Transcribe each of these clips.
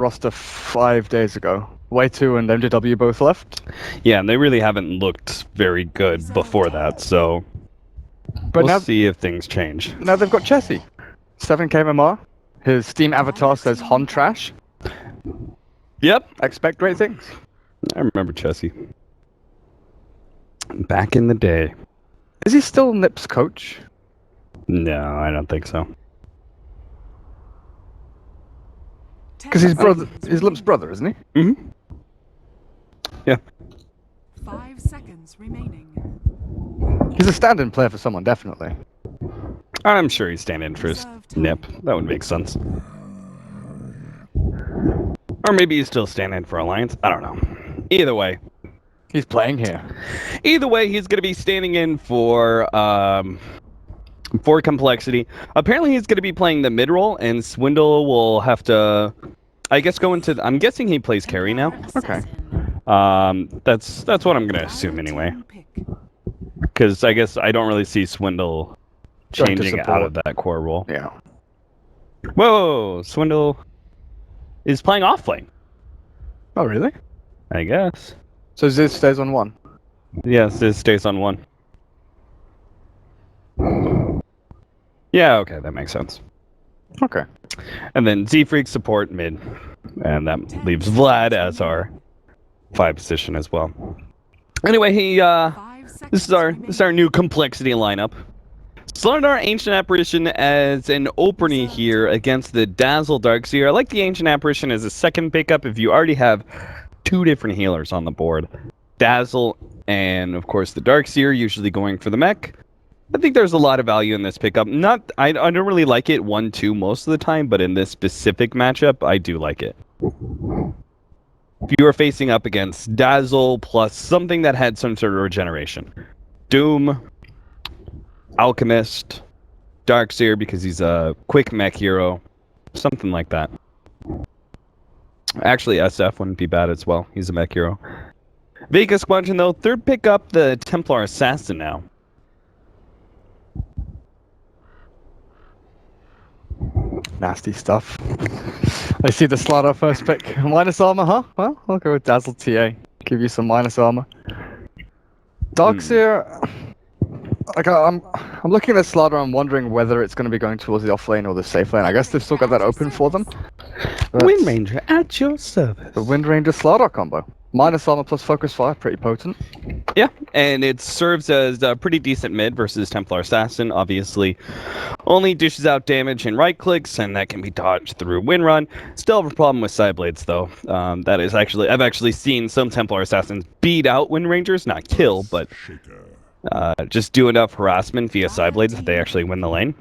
roster 5 days ago. Way2 and MJW both left. Yeah, and they really haven't looked very good before that, so But we'll see if things change. Now they've got Chessie. 7k MMR. His Steam avatar says Hon Trash. Yep. Expect great things. I remember Chessie. Back in the day. Is he still Nip's coach? No, I don't think so. Because he's Lip's brother, isn't he? Mm-hmm. Yeah. 5 seconds remaining. He's a stand-in player for someone, definitely. I'm sure he's standing for his Nip. That would make sense. Or maybe he's still standing for Alliance. I don't know. Either way. He's playing here. Either way, he's going to be standing in for Complexity. Apparently, he's going to be playing the mid role, and Swindle will have to, I guess, go into. I'm guessing he plays carry now. Okay. That's what I'm going to assume anyway. Because I guess I don't really see Swindle changing out of that core role. Yeah. Whoa, Swindle is playing off lane. Oh, really? I guess. So Ziz stays on 1? Yes, Ziz stays on 1. Yeah, okay, that makes sense. Okay. And then Z-Freak support mid. And that leaves Vlad as our 5 position as well. Anyway, this is our new Complexity lineup. Slardar Ancient Apparition as an opening here against the Dazzle Darkseer. I like the Ancient Apparition as a second pickup if you already have 2 different healers on the board. Dazzle and, of course, the Darkseer, usually going for the mech. I think there's a lot of value in this pickup. I don't really like it 1-2 most of the time, but in this specific matchup, I do like it. If you are facing up against Dazzle plus something that had some sort of regeneration. Doom, Alchemist, Darkseer because he's a quick mech hero, something like that. Actually, SF wouldn't be bad as well. He's a mech hero. Vega Squadron, though, third pick up the Templar Assassin now. Nasty stuff. I see the Slardar first pick. Minus armor, huh? Well, I'll go with Dazzle TA. Give you some minus armor. Darkseer... Like, I'm looking at Slardar and wondering whether it's going to be going towards the off lane or the safe lane. I guess they've still got that open for them. Wind Ranger at your service. The Wind Ranger Slardar combo. Minus armor plus focus fire, pretty potent. Yeah, and it serves as a pretty decent mid versus Templar Assassin. Obviously, only dishes out damage and right clicks, and that can be dodged through Wind Run. Still have a problem with side blades, though. That is actually, I've actually seen some Templar Assassins beat out Wind Rangers, not kill, but just do enough harassment via side blades that they actually win the lane.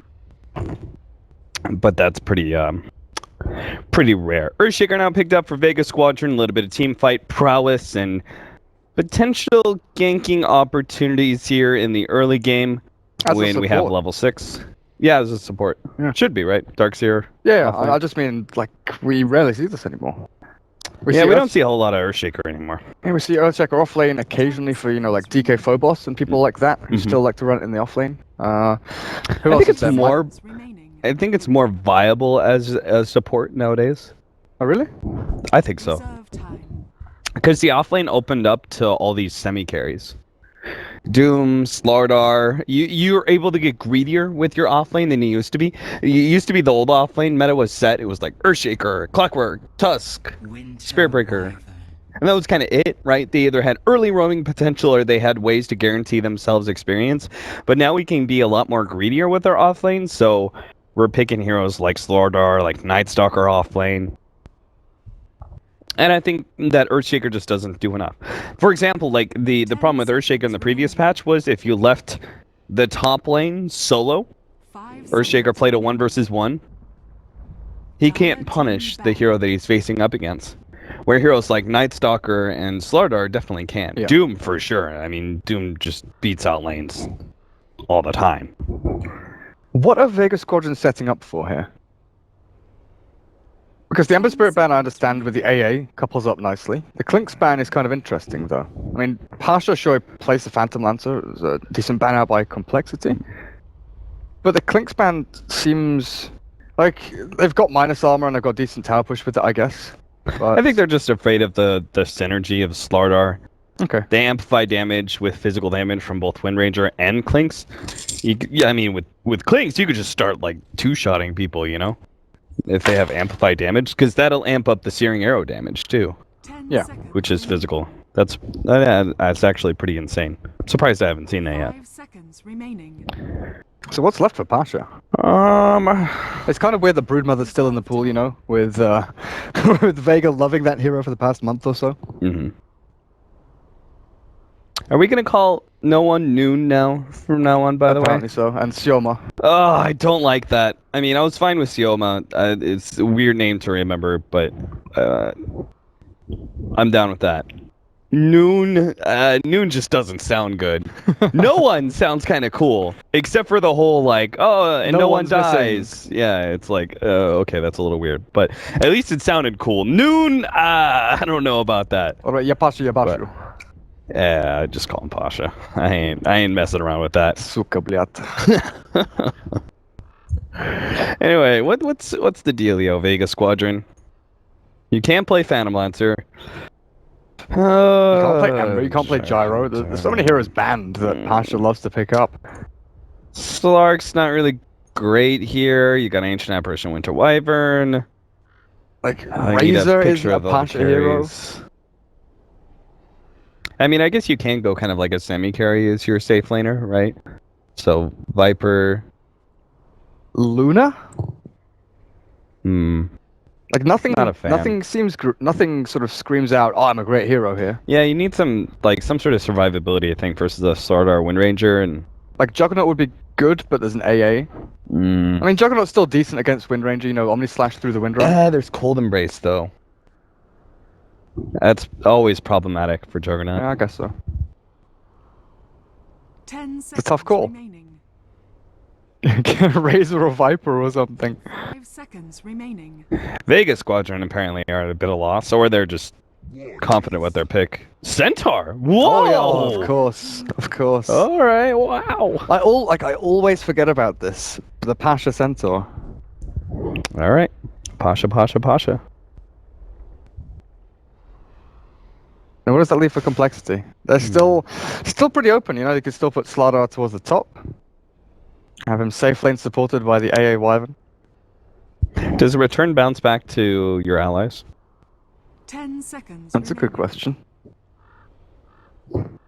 But that's pretty rare. Earthshaker now picked up for Vega Squadron, a little bit of team fight prowess and potential ganking opportunities here in the early game when we have level 6. Yeah, as a support. Yeah. Should be, right? Darkseer. Yeah, I just mean, like, we rarely see this anymore. We don't see a whole lot of Earthshaker anymore. Yeah, we see Earthshaker off lane occasionally for, like DK Phobos and people like that who still like to run it in the off lane. I think it's more viable as a support nowadays. Oh, really? I think so. Because the offlane opened up to all these semi-carries. Doom, Slardar, you're able to get greedier with your offlane than you used to be. You used to be the old offlane meta was set. It was like Earthshaker, Clockwork, Tusk, Spiritbreaker. And that was kind of it, right? They either had early roaming potential or they had ways to guarantee themselves experience. But now we can be a lot more greedier with our offlane, so we're picking heroes like Slardar, like Nightstalker offlane. And I think that Earthshaker just doesn't do enough. For example, like the problem with Earthshaker in the previous patch was if you left the top lane solo, Earthshaker played a 1 versus 1, he can't punish the hero that he's facing up against. Where heroes like Nightstalker and Slardar definitely can. Yeah. Doom for sure. I mean, Doom just beats out lanes all the time. What are Vega Squadron setting up for here? Because the Ember Spirit ban, I understand, with the AA couples up nicely. The Clinks ban is kind of interesting, though. I mean, Pasha sure plays the Phantom Lancer. It was a decent ban out by Complexity. But the Clinks ban seems like they've got minus armor and they've got decent tower push with it, I guess. But I think they're just afraid of the synergy of Slardar. okay. They amplify damage with physical damage from both Windranger and Clinks. I mean, with Clinks, you could just start like two-shotting people, you know, if they have amplified damage, because that'll amp up the Searing Arrow damage too, 10 Yeah. seconds which is remaining. physical. That's actually pretty insane. I'm surprised I haven't seen that yet. 5 seconds remaining. So what's left for Pasha? It's kind of weird the Broodmother's still in the pool, you know, with with Vega loving that hero for the past month or so. Mm-hmm. Are we gonna call no one Noon now from now on? By the way. Apparently so. And Sioma. Oh, I don't like that. I mean, I was fine with Sioma. It's a weird name to remember, but I'm down with that. Noon just doesn't sound good. No one sounds kind of cool, except for the whole like, oh, and No no one one's missing. dies. Yeah, it's like, okay, that's a little weird, but at least it sounded cool. Noon, I don't know about that. Alright, Yapasha Yabashu. Yeah, just call him Pasha. I ain't messing around with that. Suka bliat. Anyway, what's the dealio, Vega Squadron? You can't play Phantom Lancer. You can't play Ember, you can't play Gyro. There's so many heroes banned that Pasha loves to pick up. Slark's not really great here. You got Ancient Apparition, Winter Wyvern. Like, I need a Razor is picture a of all the Pasha hero. carries. I mean, I guess you can go kind of like a semi-carry as your safe laner, right? So, Viper. Luna? Like nothing, Not a fan. nothing sort of screams out, "Oh, I'm a great hero here." Yeah, you need some sort of survivability, I think, versus a Slardar Windranger and. Like Juggernaut would be good, but there's an AA. I mean, Juggernaut's still decent against Windranger. You know, Omni Slash through the Windrunner. There's Cold Embrace though. That's always problematic for Juggernaut. Yeah, I guess so. 10 seconds a tough call. remaining. Razor or Viper or something. 5 seconds remaining. Vega Squadron apparently are at a bit of loss, or they're just confident with their pick. Centaur. Whoa! Oh, yeah, of course. All right. Wow. I always forget about this. The Pasha Centaur. All right. Pasha. And what does that leave for complexity? They're still pretty open. You know, you could still put Slardar towards the top. Have him safe lane supported by the AA Wyvern. Does the return bounce back to your allies? 10 seconds. That's a good remaining. question.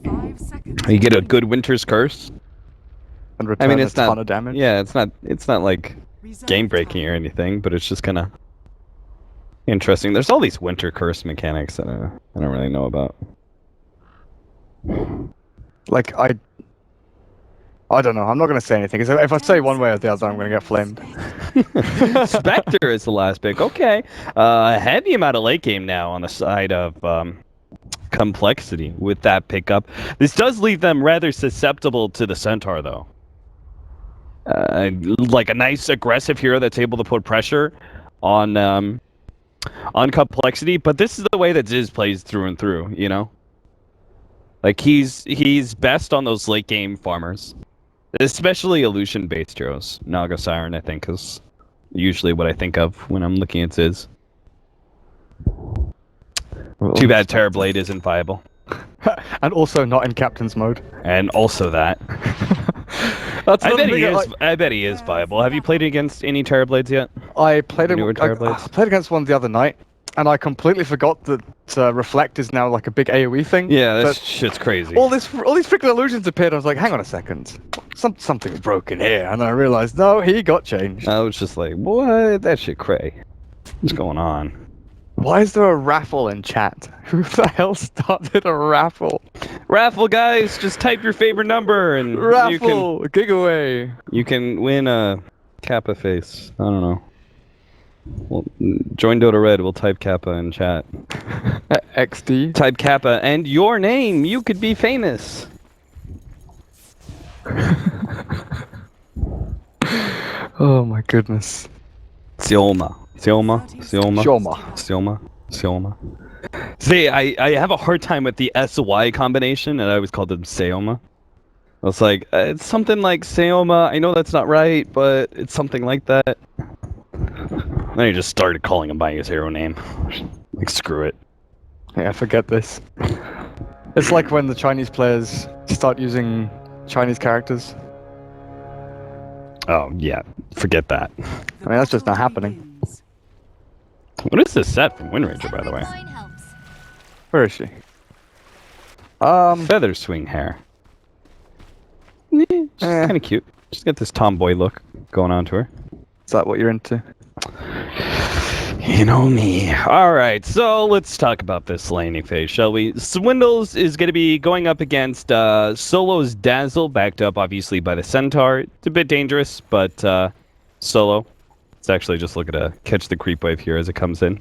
5 seconds. You get a remaining. good Winter's Curse. And return I mean, it's a ton not of damage. Yeah, it's not like Reserve game breaking time. or anything, but it's just kind of interesting. There's all these Winter Curse mechanics that I don't really know about. Like I don't know. I'm not going to say anything. 'Cause if I say one way or the other, I'm going to get flamed. Spectre is the last pick. Okay. Heavy amount of late game now on the side of complexity with that pickup. This does leave them rather susceptible to the Centaur, though. Like a nice aggressive hero that's able to put pressure on complexity. But this is the way that Ziz plays through and through, you know? Like, he's best on those late game farmers. Especially illusion-based heroes. Naga Siren, I think, is usually what I think of when I'm looking at Ziz. Too bad Terrorblade isn't viable. And also not in Captain's mode. And also that. That's I another bet he thing, is. I bet he is viable. Have you played against any Terrorblades yet? I played Newer Terrorblades? I played against one the other night, and I completely forgot that Reflect is now like a big AoE thing. Yeah, that But shit's crazy. all these freaking illusions appeared. I was like, hang on a second, something's broken here, and then I realized, no, he got changed. I was just like, what? That shit cray. What's going on? Why is there a raffle in chat? Who the hell started a raffle? Raffle, guys! Just type your favorite number and Raffle giveaway. you can win a Kappa face. I don't know. Well, join Dota Red. We'll type Kappa in chat. XD. Type Kappa and your name. You could be famous. Oh my goodness. Sioma. See, I have a hard time with the SY combination, and I always called them Seoma. I was like, it's something like Seoma. I know that's not right, but it's something like that. Then he just started calling him by his hero name. Like, screw it. Yeah, forget this. It's like when the Chinese players start using Chinese characters. Oh, yeah. Forget that. The I mean, that's just not battle happening. begins. What is this set from Wind Ranger, by the way? Where is she? Feather swing hair. She's kind of cute. She's got this tomboy look going on to her. Is that what you're into? You know me. All right, so let's talk about this laning phase, shall we? Swindles is going to be going up against Solo's Dazzle, backed up obviously by the Centaur. It's a bit dangerous, but Solo. Let's actually just look at a catch the creep wave here as it comes in.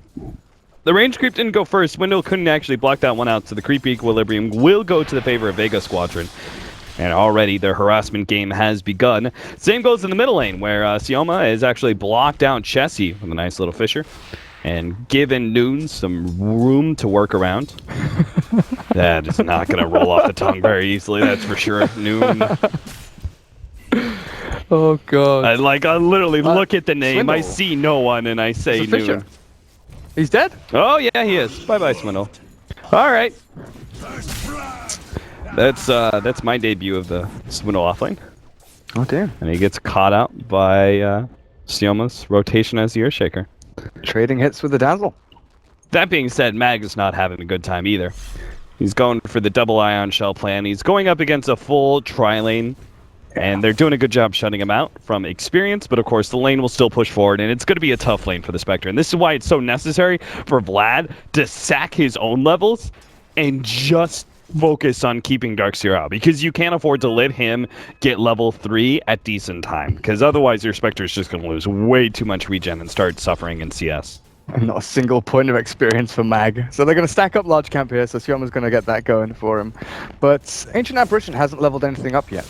The range creep didn't go first. Swindle couldn't actually block that one out, so the creep equilibrium will go to the favor of Vega Squadron. And already their harassment game has begun. Same goes in the middle lane, where Sioma has actually blocked out Chessie with a nice little Fisher and given Noon some room to work around. That is not going to roll off the tongue very easily, that's for sure. Noon. Oh god. I literally look at the name, Swindle. I see no one, and I say It's a Fisher. Noon. He's dead? Oh, yeah, he is. Bye-bye, Swindle. All right. That's my debut of the Swindle offlane. Oh damn. And he gets caught out by Sioma's rotation as the Earthshaker. Trading hits with the Dazzle. That being said, Mag is not having a good time either. He's going for the double ion shell plan. He's going up against a full tri-lane. And they're doing a good job shutting him out from experience, but of course the lane will still push forward, and it's going to be a tough lane for the Spectre. And this is why it's so necessary for Vlad to sack his own levels and just focus on keeping Darkseer out, because you can't afford to let him get level 3 at decent time, because otherwise your Spectre is just going to lose way too much regen and start suffering in CS. And not a single point of experience for Mag. So they're going to stack up large camp here, so Sioma's going to get that going for him. But Ancient Apparition hasn't leveled anything up yet.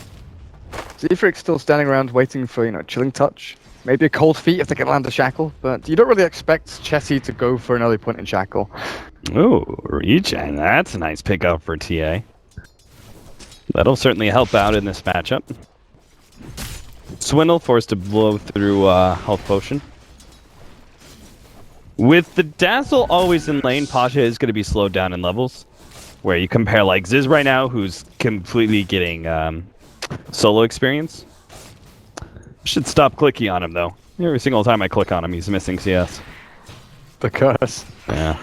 Zephyric's still standing around waiting for, Chilling Touch. Maybe a Cold Feet if they can land a Shackle, but you don't really expect Chessie to go for an early point in Shackle. Ooh, regen. That's a nice pickup for TA. That'll certainly help out in this matchup. Swindle forced to blow through Health Potion. With the Dazzle always in lane, Pasha is going to be slowed down in levels. Where you compare like Ziz right now, who's completely getting solo experience. Should stop clicking on him though. Every single time I click on him, he's missing CS. The curse. Yeah.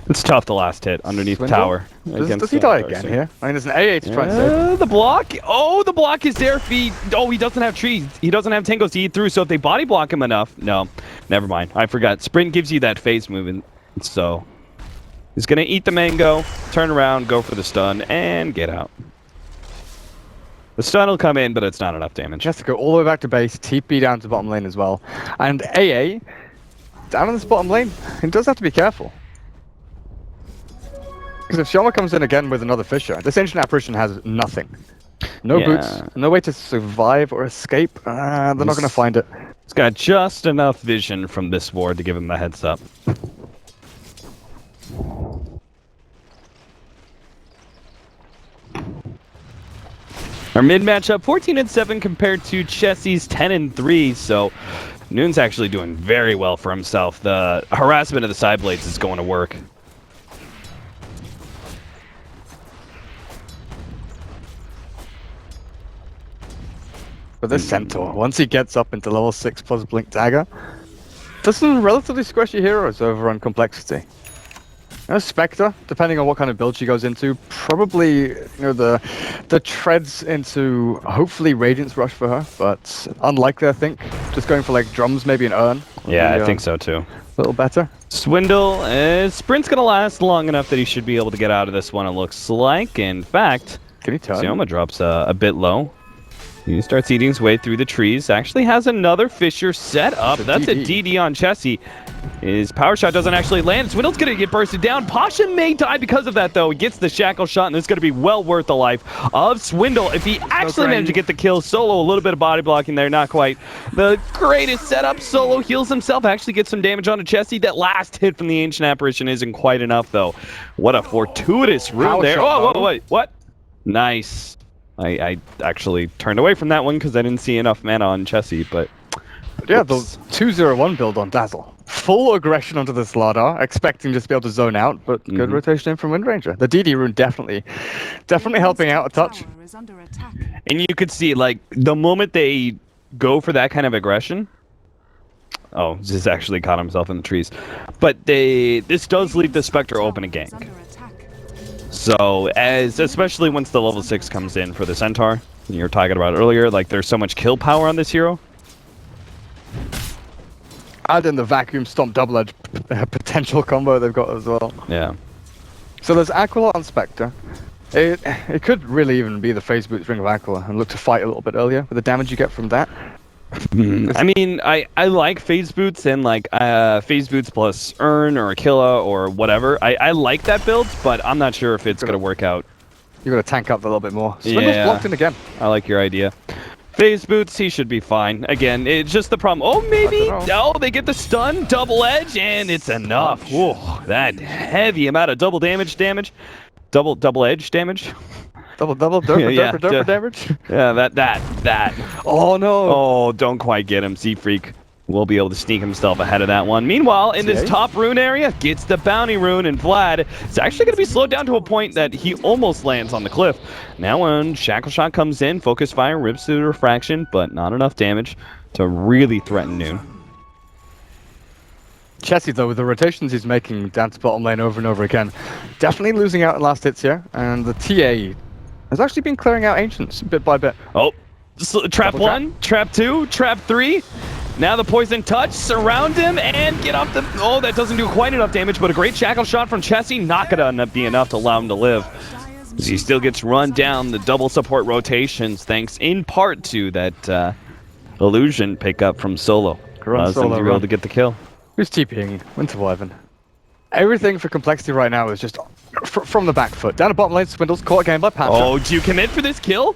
It's tough, the last hit underneath Swindle? tower. Does he die again here? I mean, there's an AA to try and save. The block? Oh, the block is there. He doesn't have trees. He doesn't have tangos to eat through, so if they body block him enough... No, never mind. I forgot. Sprint gives you that phase movement, so... He's going to eat the mango, turn around, go for the stun, and get out. The stun will come in, but it's not enough damage. He has to go all the way back to base, TP down to bottom lane as well. And AA, down in this bottom lane, he does have to be careful. Because if Sioma comes in again with another Fisher, this Ancient Apparition has nothing. No boots, no way to survive or escape. They're not going to find it. He's got just enough vision from this ward to give him the heads up. Our mid matchup 14-7 compared to Chessie's 10-3, so Noon's actually doing very well for himself. The harassment of the side blades is going to work. But this Centaur, once he gets up into level 6 plus Blink Dagger, there's some relatively squishy heroes over on Complexity. Spectre, depending on what kind of build she goes into, probably the treads into hopefully Radiance Rush for her, but unlikely I think. Just going for like drums, maybe an urn. Yeah, I think so too. A little better. Swindle, sprint's gonna last long enough that he should be able to get out of this one, it looks like. In fact, Can he turn? Sioma drops a bit low. He starts eating his way through the trees. Actually has another Fisher set up. That's a DD on Chessie. His power shot doesn't actually land. Swindle's going to get bursted down. Pasha may die because of that, though. He gets the shackle shot, and it's going to be well worth the life of Swindle. If he actually managed to get the kill, Solo, a little bit of body blocking there, not quite the greatest setup. Solo heals himself, actually gets some damage onto Chessie. That last hit from the Ancient Apparition isn't quite enough, though. What a fortuitous rune there. Oh, wait, what? Nice. I actually turned away from that one because I didn't see enough mana on Chessie, but But yeah, the 201 build on Dazzle. Full aggression onto the Slardar, expecting just to be able to zone out, but good rotation in from Windranger. The DD rune definitely helping out a touch. Tower is under attack. And you could see, like, the moment they go for that kind of aggression... Oh, just actually caught himself in the trees. But this does leave the Spectre open a Is gank. under attack. So, especially once the level 6 comes in for the Centaur, you were talking about earlier, like, there's so much kill power on this hero. Add in the Vacuum Stomp double edge potential combo they've got as well. Yeah. So there's Aquila on Spectre. It could really even be the Phase Boots Ring of Aquila and look to fight a little bit earlier with the damage you get from that. I mean, I like Phase Boots and like Phase Boots plus Earn or Aquila or whatever. I like that build, but I'm not sure if it's going to work out. You're going to tank up a little bit more. Swindle's Yeah. blocked in again. I like your idea. Phase Boots, he should be fine. Again, it's just the problem. Oh, maybe. Oh, they get the stun, double edge, and it's enough. Whoa, that heavy amount of double edge damage. Double derper damage. Yeah, that. Oh no. Oh, don't quite get him. Z-Freak will be able to sneak himself ahead of that one. Meanwhile, in this top rune area, gets the bounty rune, and Vlad is actually going to be slowed down to a point that he almost lands on the cliff. Now when Shackle Shot comes in, Focus Fire rips through the refraction, but not enough damage to really threaten Noon. Chessie, though, with the rotations he's making down to bottom lane over and over again, definitely losing out in last hits here, and the TA has actually been clearing out Ancients bit by bit. Oh, trap Double 1, trap 2, trap 3. Now the Poison Touch, surround him, and get off the... Oh, that doesn't do quite enough damage, but a great Shackle Shot from Chessie, not going to be enough to allow him to live. As he still gets run down the double support rotations, thanks in part to that illusion pickup from Solo. Allows him to be able to get the kill. Who's TPing? Winterwyvern. Everything for Complexity right now is just from the back foot. Down to bottom lane, Swindle's caught again by Patrick. Oh, do you commit for this kill?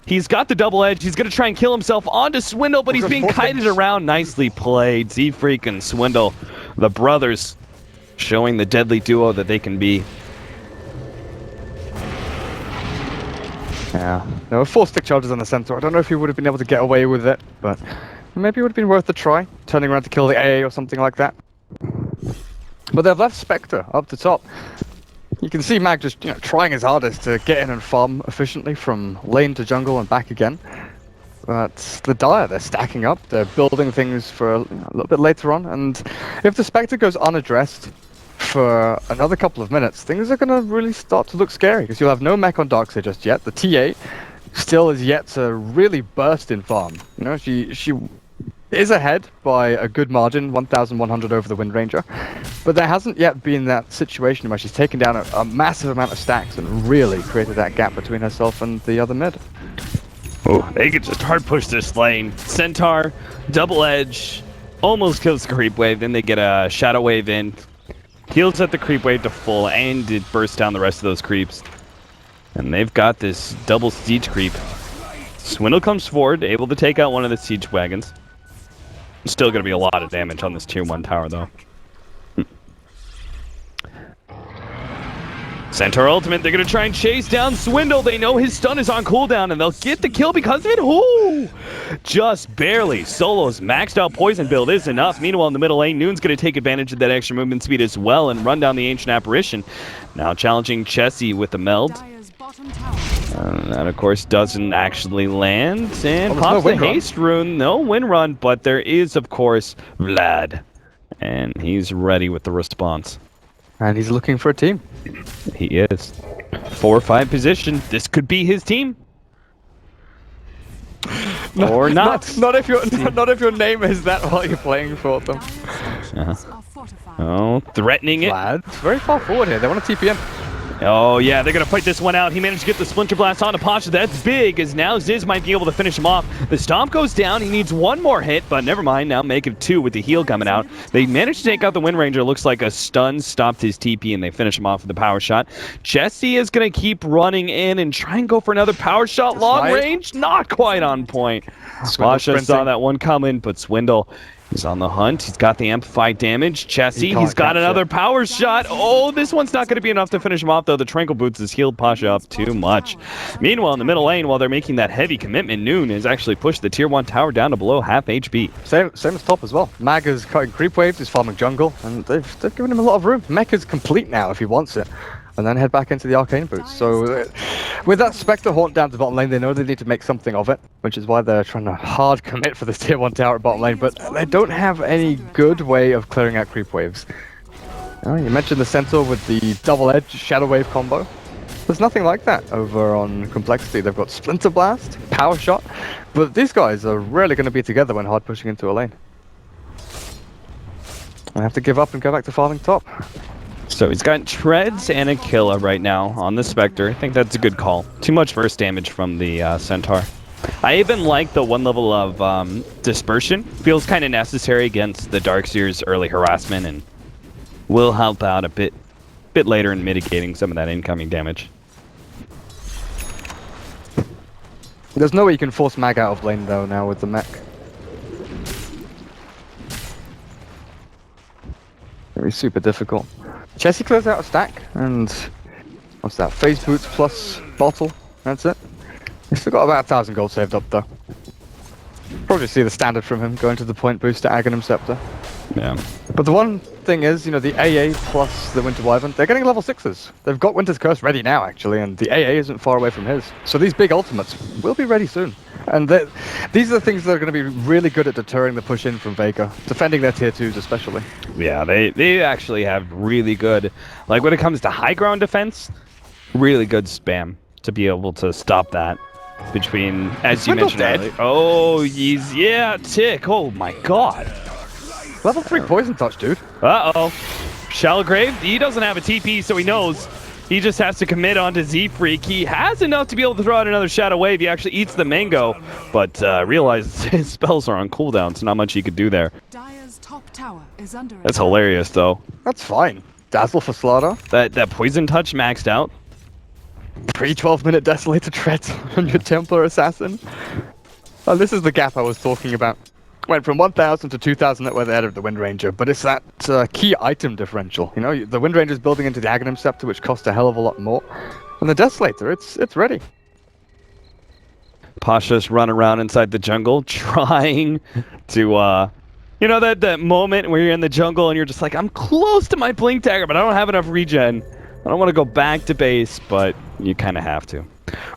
He's got the double edge. He's going to try and kill himself onto Swindle, but he's being kited around. Nicely played. Z-Freak and Swindle, the brothers, showing the deadly duo that they can be. Yeah. There were 4 stick charges on the Centaur. I don't know if he would have been able to get away with it, but maybe it would have been worth a try. Turning around to kill the AA or something like that. But they've left Spectre up the top. You can see Mag just trying his hardest to get in and farm efficiently from lane to jungle and back again. But the Dire, they're stacking up. They're building things for a little bit later on. And if the Spectre goes unaddressed for another couple of minutes, things are going to really start to look scary. Because you'll have no mech on Darkseid just yet. The TA still is yet to really burst in farm. You know, she is ahead by a good margin, 1,100 over the Windranger, but there hasn't yet been that situation where she's taken down a massive amount of stacks and really created that gap between herself and the other mid. Oh, they could just hard push this lane. Centaur, double edge, almost kills the creep wave, then they get a shadow wave in, heals at the creep wave to full, and it bursts down the rest of those creeps. And they've got this double siege creep. Swindle comes forward, able to take out one of the siege wagons. Still going to be a lot of damage on this tier 1 tower, though. Centaur ultimate, they're going to try and chase down Swindle. They know his stun is on cooldown, and they'll get the kill because of it. Ooh! Just barely. Solo's maxed out poison build is enough. Meanwhile, in the middle lane, Noon's going to take advantage of that extra movement speed as well and run down the Ancient Apparition. Now challenging Chessie with the meld. That, of course, doesn't actually land. And pops the haste rune. No win run, but there is, of course, Vlad. And he's ready with the response. And he's looking for a team. He is. 4-5 position. This could be his team. Or not. Not if your name is that while you're playing for them. Oh, threatening it. Vlad, very far forward here. They want to TP in. Oh, yeah, they're going to fight this one out. He managed to get the Splinter Blast onto Pasha. That's big, as now Ziz might be able to finish him off. The Stomp goes down. He needs one more hit, but never mind. Now make it 2 with the heal coming out. They managed to take out the Windranger. Looks like a stun stopped his TP, and they finish him off with the power shot. Chessie is going to keep running in and try and go for another power shot. Long range, not quite on point. Pasha saw that one coming, but Swindle He's on the hunt. He's got the amplified damage. Chessie, can't he's got catch another it. power shot. Oh, this one's not going to be enough to finish him off, though. The Tranquil Boots has healed Pasha up too much. Meanwhile, in the middle lane, while they're making that heavy commitment, Noon has actually pushed the tier 1 tower down to below half HP. Same as top as well. Mag is cutting creep waves, he's farming jungle, and they've given him a lot of room. Mech is complete now if he wants it. And then head back into the Arcane Boots. So with that Spectre Haunt down to bottom lane, they know they need to make something of it, which is why they're trying to hard commit for this tier 1 tower at bottom lane, but they don't have any good way of clearing out creep waves. You mentioned the Centaur with the double edge Shadow Wave combo. There's nothing like that over on Complexity. They've got Splinter Blast, Power Shot, but these guys are rarely going to be together when hard pushing into a lane. I have to give up and go back to farming top. So he's got Treads and a Killa right now on the Spectre. I think that's a good call. Too much burst damage from the Centaur. I even like the 1 level of Dispersion. Feels kind of necessary against the Darkseer's early harassment and will help out a bit later in mitigating some of that incoming damage. There's no way you can force Mag out of lane though now with the mech. Very super difficult. Chessie clears out a stack, and what's that? Phase boots plus bottle. That's it. He's still got about 1,000 gold saved up though. Probably see the standard from him going to the point boost to Aghanim Scepter. Yeah. But the one thing is, you know, the AA plus the Winter Wyvern, they're getting level 6s. They've got Winter's Curse ready now, actually, and the AA isn't far away from his. So these big ultimates will be ready soon. And these are the things that are going to be really good at deterring the push in from Vega, defending their tier 2s especially. Yeah, they actually have really good, like when it comes to high ground defense, really good spam to be able to stop that. Between, as you mentioned, dead. Oh, Tick. Oh my god. Level 3 poison touch, dude. Uh-oh. Shallow Grave, he doesn't have a TP, so he knows. He just has to commit onto Z-Freak. He has enough to be able to throw out another Shadow Wave. He actually eats the mango, but realizes his spells are on cooldown, so not much he could do there. Dire's top tower is under That's attack. hilarious, though. That's fine. Dazzle for Slaughter. That poison touch maxed out. Pre-12-minute Desolator Treads on your Templar Assassin. Oh, this is the gap I was talking about. Went from 1,000 to 2,000 at the head of the Wind Ranger, but it's that key item differential. You know, the Wind Ranger's building into the Aghanim Scepter, which costs a hell of a lot more. And the Desolator, it's ready. Pasha's run around inside the jungle, trying to, you know, that moment where you're in the jungle and you're just like, I'm close to my Blink Dagger, but I don't have enough regen. I don't want to go back to base, but you kind of have to.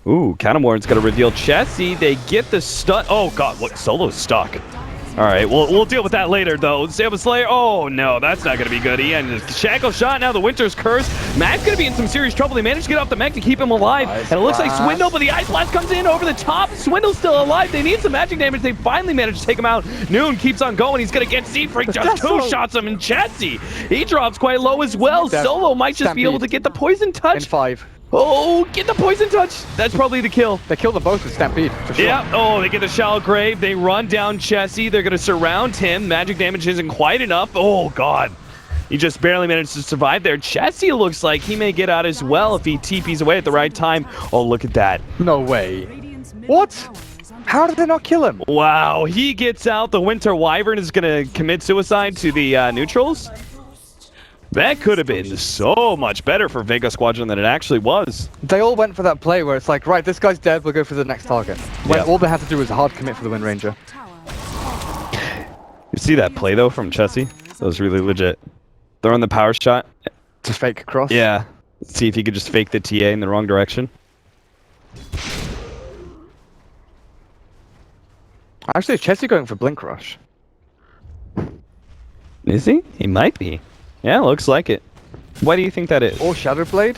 Ooh, Countermorn's going to reveal Chessie. They get the stun. Oh, God, what? Solo's stuck. All right, we'll deal with that later, though. Saber Slayer, oh, no, that's not going to be good. He ended his Shackle Shot, now the Winter's Curse. Matt's going to be in some serious trouble. They managed to get off the mech to keep him alive. Ice and it looks like Blast. Swindle, but the Ice Blast comes in over the top. Swindle's still alive. They need some magic damage. They finally managed to take him out. Noon keeps on going. He's going to get Z-Freak. Just two shots him, and Chessie, he drops quite low as well. Solo might just be able to get the Poison Touch. In 5. Oh, get the Poison Touch. That's probably the kill. They kill them both with Stampede, for sure. Yeah. Oh, they get the Shallow Grave. They run down Chessie. They're going to surround him. Magic damage isn't quite enough. Oh, God. He just barely managed to survive there. Chessie looks like he may get out as well if he TPs away at the right time. Oh, look at that. No way. Radiant's middle What? tower is under How did they not kill him? Wow. He gets out. The Winter Wyvern is going to commit suicide to the neutrals. That could have been so much better for Vega Squadron than it actually was. They all went for that play where it's like, right, this guy's dead, we'll go for the next target. When Yeah. all they had to do was a hard commit for the Wind Ranger. tower. You see that play, though, from Chessie? That was really legit. Throwing the power shot. To fake cross. Yeah. See if he could just fake the TA in the wrong direction. Actually, is Chessie going for Blink Rush? Is he? He might be. Yeah, looks like it. Why do you think that is? Or Shadow Blade?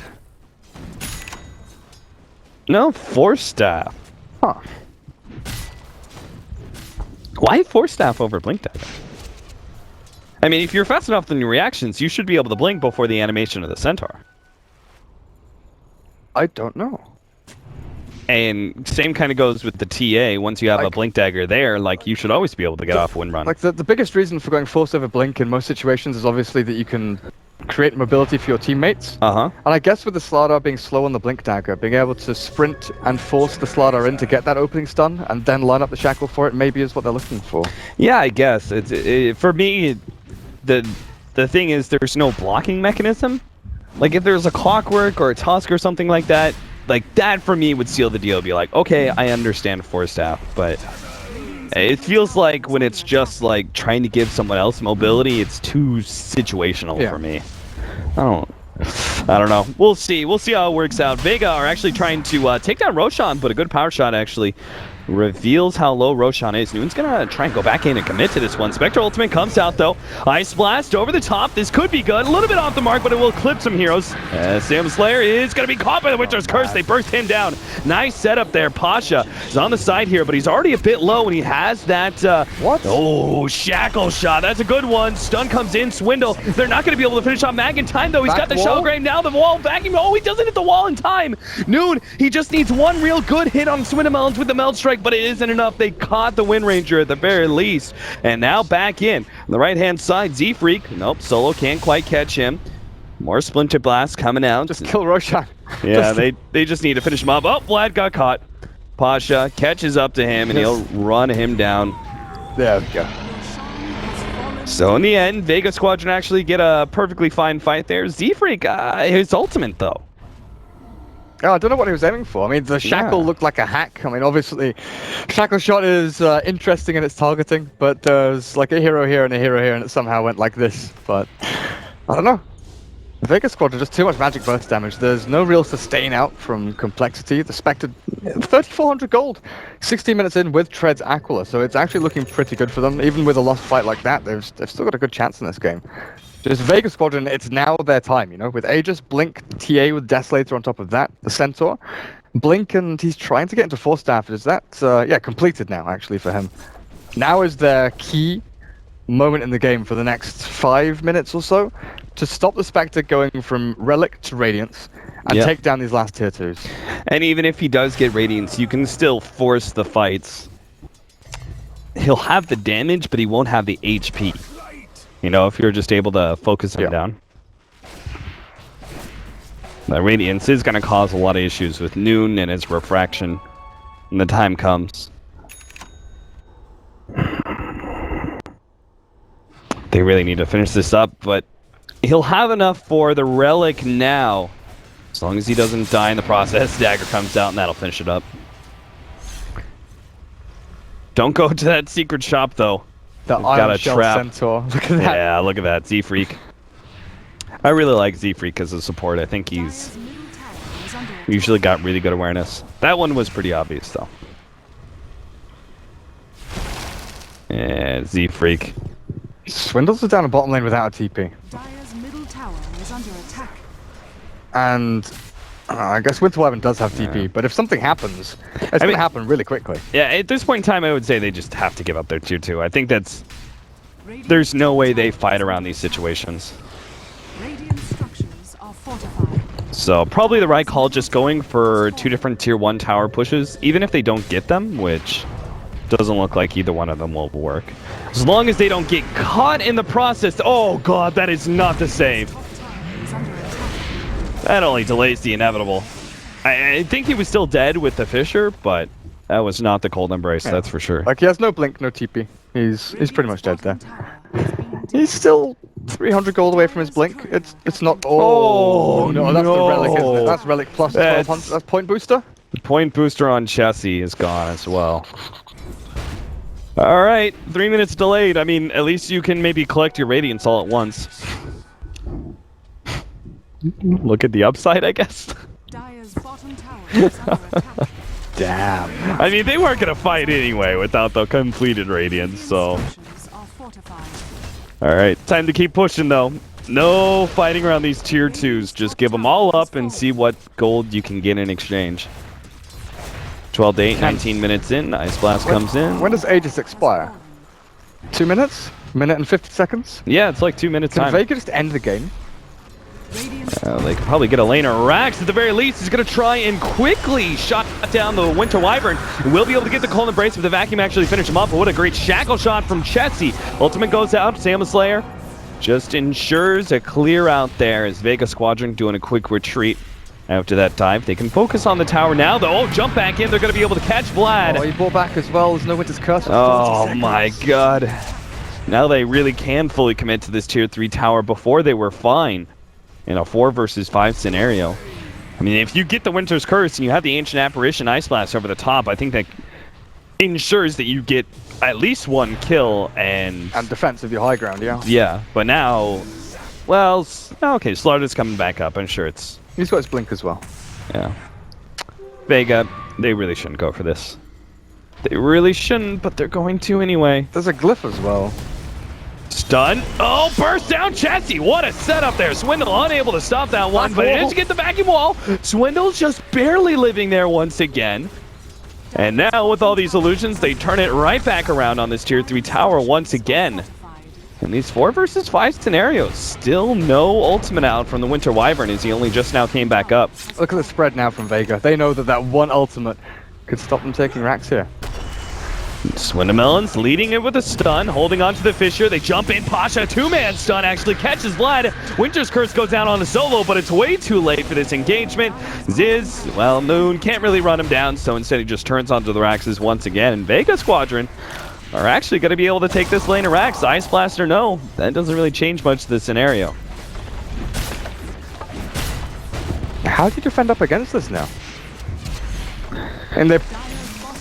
No, Force Staff. Huh. Why Force Staff over Blink Dagger? I mean, if you're fast enough in your reactions, you should be able to blink before the animation of the Centaur. I don't know. And same kind of goes with the TA. Once you have a Like- Blink Dagger there, like, you should always be able to get off Wind Run. Like, the biggest reason for going Force over Blink in most situations is obviously that you can create mobility for your teammates. Uh-huh. And I guess with the Slardar being slow on the Blink Dagger, being able to sprint and force the Slardar in to get that opening stun, and then line up the Shackle for it, maybe is what they're looking for. Yeah, I guess. For me, the thing is there's no blocking mechanism. Like, if there's a Clockwork or a Tusk or something like that for me would seal the deal. Be like, okay, I understand Force Staff, but it feels like when it's just like trying to give someone else mobility, it's too situational for me. I don't know. We'll see. We'll see how it works out. Vega are actually trying to take down Roshan, but a good power shot actually reveals how low Roshan is. Noon's gonna try and go back in and commit to this one. Spectre ultimate comes out though. Ice Blast over the top. This could be good. A little bit off the mark, but it will clip some heroes. Sam Slayer is gonna be caught by the Witcher's Curse. They burst him down. Nice setup there. Pasha is on the side here, but he's already a bit low, and he has that oh, Shackle shot. That's a good one. Stun comes in. Swindle. They're not gonna be able to finish off Mag in time though. He's got the Shell Grave now. The wall vacuum. Oh, he doesn't hit the wall in time. Noon, he just needs one real good hit on Swindle Melons with the Meld Strike, but it isn't enough. They caught the Wind Ranger at the very least. And now back in. On the right-hand side, Z-Freak. Nope, Solo can't quite catch him. More Splinter Blast coming out. Just kill Roshan. Yeah, they just need to finish him up. Oh, Vlad got caught. Pasha catches up to him, and he'll run him down. There we go. So in the end, Vega Squadron actually get a perfectly fine fight there. Z-Freak, his ultimate, though. Oh, I don't know what he was aiming for. I mean, the Shackle looked like a hack. I mean, obviously, Shackle shot is interesting in its targeting, but there's like a hero here and a hero here, and it somehow went like this. But I don't know. The Vega Squadron, just too much magic burst damage. There's no real sustain out from Complexity. The Spectre, 3,400 gold, 16 minutes in with Tread's Aquila, so it's actually looking pretty good for them. Even with a lost fight like that, they've still got a good chance in this game. Just Vega Squadron, it's now their time, you know, with Aegis, Blink, TA with Desolator on top of that, the Centaur. Blink, and he's trying to get into Force Staff. Is that, yeah, completed now, actually, for him. Now is their key moment in the game for the next 5 minutes or so to stop the Spectre going from Relic to Radiance and take down these last tier 2s. And even if he does get Radiance, you can still force the fights. He'll have the damage, but he won't have the HP. You know, if you're just able to focus him down. The Radiance is going to cause a lot of issues with Noon and his refraction when the time comes. They really need to finish this up, but he'll have enough for the Relic now. As long as he doesn't die in the process, Dagger comes out and that'll finish it up. Don't go to that secret shop, though. The Iron Shell Centaur. Look at that. Yeah, look at that. Z-Freak. I really like Z-Freak as a support. I think he's usually got really good awareness. That one was pretty obvious, though. Yeah, Z-Freak. Swindles is down the bottom lane without a TP. Dire's middle tower is under attack. And I guess Winter Wyvern does have TP, but if something happens, it's going to happen really quickly. Yeah, at this point in time, I would say they just have to give up their tier 2. I think there's no way they fight around these situations. Radiant structures are fortified. So probably the right call, just going for 2 different tier 1 tower pushes, even if they don't get them, which doesn't look like either one of them will work. As long as they don't get caught in the process. Oh god, that is not the save. That only delays the inevitable. I think he was still dead with the Fissure, but that was not the Cold Embrace, that's for sure. Like, he has no Blink, no TP. He's pretty much dead there. He's still 300 gold away from his Blink. It's not... Oh, no, that's the Relic, isn't it? That's Relic plus 1200. That's Point Booster? The Point Booster on Chessie is gone as well. Alright, 3 minutes delayed. I mean, at least you can maybe collect your Radiance all at once. Look at the upside, I guess. Dire's bottom tower is under attack. Damn. I mean, they weren't going to fight anyway without the completed Radiance, so... Alright, time to keep pushing, though. No fighting around these tier 2s. Just give them all up and see what gold you can get in exchange. 12 to 8, 19 minutes in. Ice Blast comes in. When does Aegis expire? 2 minutes? Minute and 50 seconds? Yeah, it's like 2 minutes Can time. Vega just end the game? They could probably get a laner. Rax, at the very least, is going to try and quickly shot down the Winter Wyvern. Will be able to get the Cold Embrace, but the vacuum actually finish him up. But what a great shackle shot from Chessie. Ultimate goes out. Sam Slayer just ensures a clear out there as Vega Squadron doing a quick retreat after that dive. They can focus on the tower now, though. Oh, jump back in. They're going to be able to catch Vlad. Oh, he brought back as well. There's no Winter's Curse. Oh my god. Now they really can fully commit to this tier 3 tower. Before they were fine in a 4 versus 5 scenario. I mean, if you get the Winter's Curse and you have the Ancient Apparition Ice Blast over the top, I think that ensures that you get at least 1 kill and defense of your high ground, yeah. Yeah, but now, well, okay, Slaughter's coming back up. I'm sure it's... He's got his blink as well. Yeah. Vega, they really shouldn't go for this. They really shouldn't, but they're going to anyway. There's a glyph as well. Stun. Oh, burst down chassis. What a setup there. Swindle unable to stop that one, but it is to get the vacuum wall. Swindle's just barely living there once again. And now with all these illusions, they turn it right back around on this tier 3 tower once again. In these 4 versus 5 scenarios, still no ultimate out from the Winter Wyvern as he only just now came back up. Look at the spread now from Vega. They know that that one ultimate could stop them taking racks here. Swindamelon's leading it with a stun, holding on to the Fissure. They jump in. Pasha, 2-man stun, actually catches Vlad. Winter's Curse goes down on the solo, but it's way too late for this engagement. Ziz, well, Moon can't really run him down, so instead he just turns onto the Raxes once again. And Vega Squadron are actually going to be able to take this lane of Rax. Ice Blast or no, that doesn't really change much to the scenario. How do you defend up against this now? And they...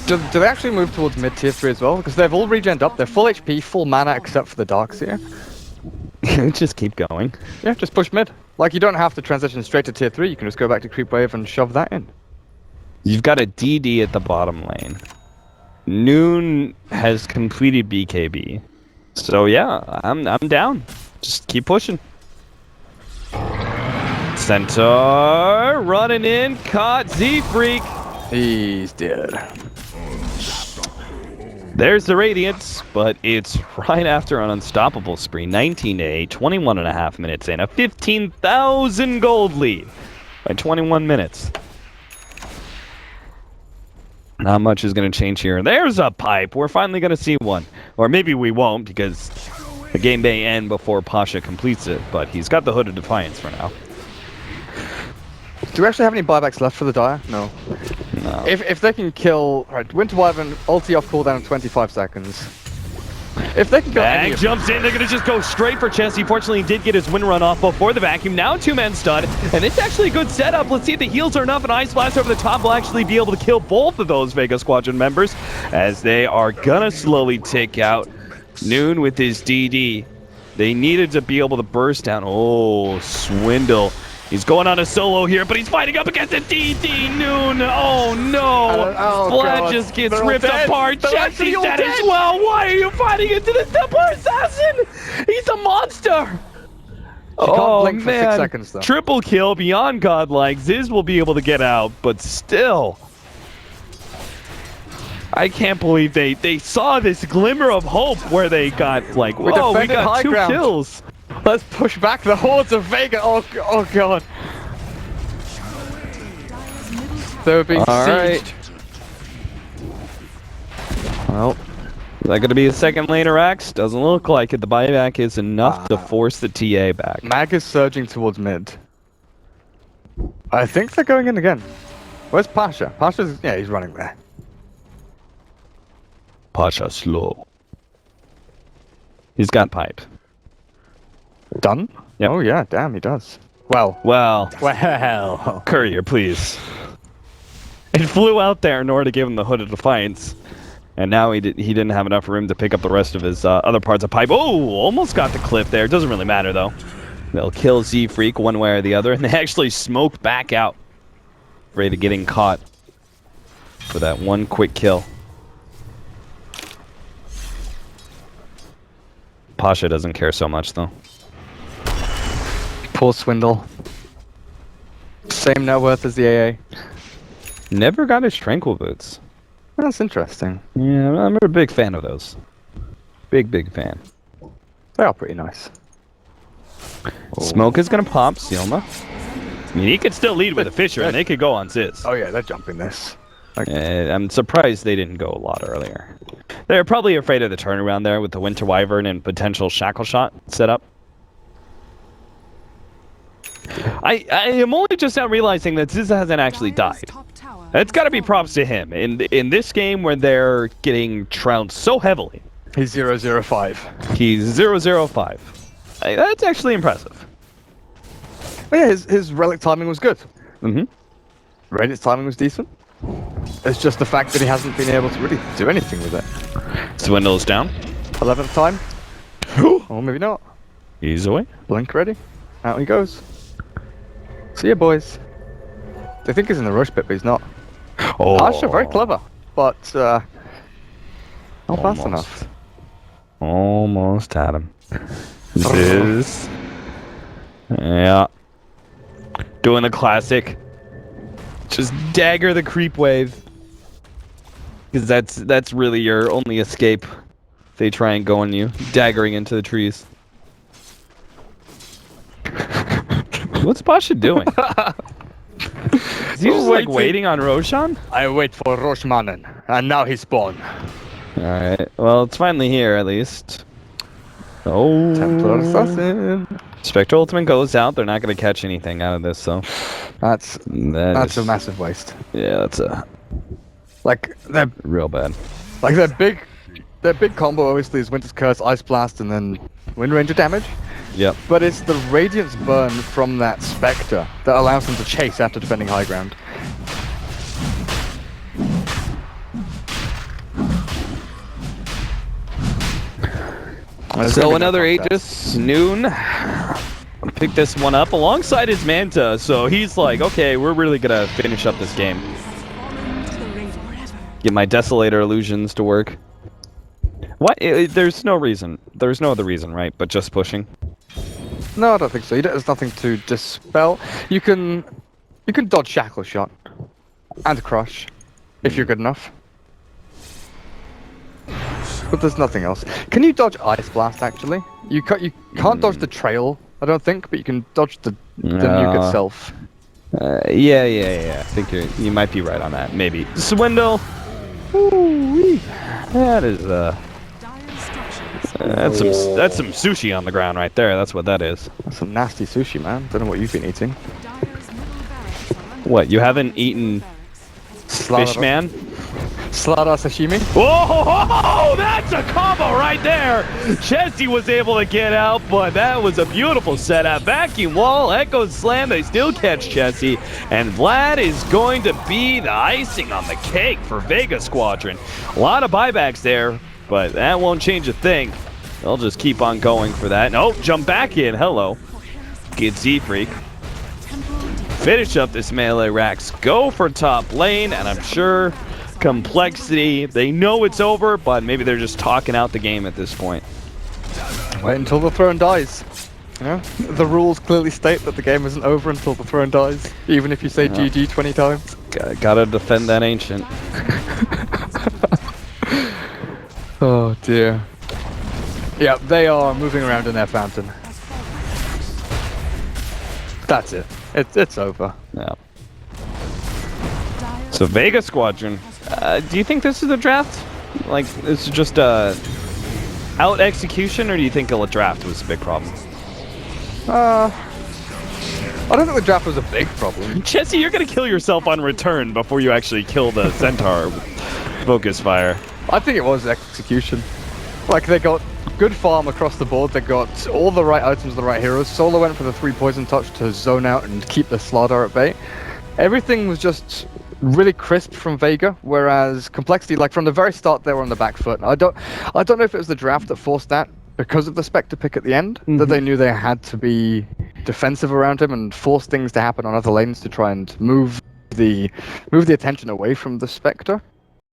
Do they actually move towards mid tier 3 as well? Because they've all regened up. They're full HP, full mana, except for the Darks here. Just keep going. Yeah, just push mid. Like, you don't have to transition straight to tier 3. You can just go back to creep wave and shove that in. You've got a DD at the bottom lane. Noon has completed BKB. So yeah, I'm down. Just keep pushing. Centaur running in, caught Z-Freak. He's dead. There's the Radiance, but it's right after an unstoppable spree. 19-8, 21.5 minutes in. A 15,000 gold lead by 21 minutes. Not much is going to change here. There's a pipe. We're finally going to see one. Or maybe we won't, because the game may end before Pasha completes it. But he's got the Hood of Defiance for now. Do we actually have any buybacks left for the Dire? No. No. If they can kill... Right, Winter Wyvern, ulti off cooldown in 25 seconds. If they can kill any Bag of jumps in, they're going to just go straight for Chessie. Fortunately, he did get his wind run off before the vacuum. Now 2-man stun, and it's actually a good setup. Let's see if the heals are enough, and Ice Blast over the top will actually be able to kill both of those Vega Squadron members, as they are going to slowly take out Noon with his DD. They needed to be able to burst down. Oh, Swindle. He's going on a solo here, but he's fighting up against a DD Noon. Oh no! Vlad just gets ripped apart. Chessie's dead as well. Why are you fighting into the Templar Assassin? He's a monster. Oh blink for 6 man! seconds, though. Triple kill beyond godlike. Ziz will be able to get out, but still. I can't believe they saw this glimmer of hope where they got like, whoa, we got 2 kills. Let's push back the hordes of Vega. Oh god. They were being sieged. Well, is that going to be a second lane of Rax? Doesn't look like it. The buyback is enough to force the TA back. Mag is surging towards mid. I think they're going in again. Where's Pasha? Pasha's... Yeah, he's running there. Pasha slow. He's got pipe. Done? Yep. Oh yeah, damn, he does. Well. Well. Courier, please. It flew out there in order to give him the Hood of Defiance. And now he didn't have enough room to pick up the rest of his other parts of pipe. Oh, almost got the clip there. Doesn't really matter, though. They'll kill Z-Freak one way or the other, and they actually smoke back out. Afraid of getting caught for that one quick kill. Pasha doesn't care so much, though. Poor Swindle. Same net worth as the AA. Never got his Tranquil Boots. That's interesting. Yeah, I'm a big fan of those. Big fan. They are pretty nice. Smoke is gonna pop Silma. I mean, he could still lead with a Fissure, and they could go on Ziz. Oh yeah, they're jumping this. Like, I'm surprised they didn't go a lot earlier. They're probably afraid of the turnaround there with the Winter Wyvern and potential Shackle Shot set up. I am only just now realizing that Ziza hasn't actually Dire's died. top tower That's got to be has props to him. In this game where they're getting trounced so heavily, He's 005. he's 005. That's actually impressive. But yeah, his relic timing was good. Mm-hmm. Radiant's timing was decent. It's just the fact that he hasn't been able to really do anything with it. Swindle's down. 11th time. Or maybe not. He's away. Blink ready. Out he goes. See ya, boys. They think he's in the rush bit, but he's not. Oh, Pasha, very clever, but not fast Almost. enough. Almost had him. Ziz. Yeah. Doing the classic. Just dagger the creep wave. Because that's really your only escape. If they try and go on you. Daggering into the trees. What's Pasha doing? Is he just like waiting on Roshan? I wait for Roshmanen, and now he's spawned. Alright. Well, it's finally here at least. Oh. Templar Assassin. Spectre Ultimate goes out. They're not going to catch anything out of this, though. That's That's a massive waste. Yeah, that's a Like they're real bad. like their big combo obviously is Winter's Curse, Ice Blast, and then Wind Ranger damage. Yep. But it's the Radiance burn from that Spectre that allows them to chase after defending high ground. So another Aegis, Noon. Pick this one up alongside his Manta, so he's like, okay, we're really gonna finish up this game. fallen to the radar. Get my Desolator illusions to work. What? There's no reason. There's no other reason, right? But just pushing. No, I don't think so. There's nothing to dispel. You can dodge Shackle Shot and Crush if you're good enough. But there's nothing else. Can you dodge Ice Blast actually? You can't dodge the trail, I don't think, but you can dodge the nuke itself. Yeah. I think you might be right on that. Maybe. Swindle. Ooh-wee. That is Dire structures that's some sushi on the ground right there. That's what that is. That's some nasty sushi, man. Don't know what you've been eating. Dire's middle barracks are under What? You attack. haven't eaten Barracks. fish, man? Slada sashimi. Whoa! That's a combo right there. Chesty was able to get out, but that was a beautiful setup. Vacuum wall, Echo Slam. They still catch Chesty, and Vlad is going to be the icing on the cake for Vega Squadron. A lot of buybacks there, but that won't change a thing. They'll just keep on going for that. Nope, jump back in. Hello. Get Z-Freak. Finish up this melee racks. Go for top lane, and I'm sure Complexity, they know it's over, but maybe they're just talking out the game at this point. Wait until the throne dies. You know, the rules clearly state that the game isn't over until the throne dies, even if you say GG 20 times. Gotta defend that ancient. Oh dear. Yeah, they are moving around in their fountain. That's it. It's over. Yeah. So Vega Squadron, do you think this is a draft? Like, this is just a out execution, or do you think a draft was a big problem? I don't think the draft was a big problem. Jesse, you're gonna kill yourself on return before you actually kill the Centaur with Focus Fire. I think it was execution. Like, they got good farm across the board, they got all the right items, the right heroes. Solo went for the 3 poison touch to zone out and keep the Slardar at bay. Everything was just really crisp from Vega, whereas Complexity, like from the very start, they were on the back foot. I don't know if it was the draft that forced that because of the Spectre pick at the end, that they knew they had to be defensive around him and force things to happen on other lanes to try and move the attention away from the Spectre.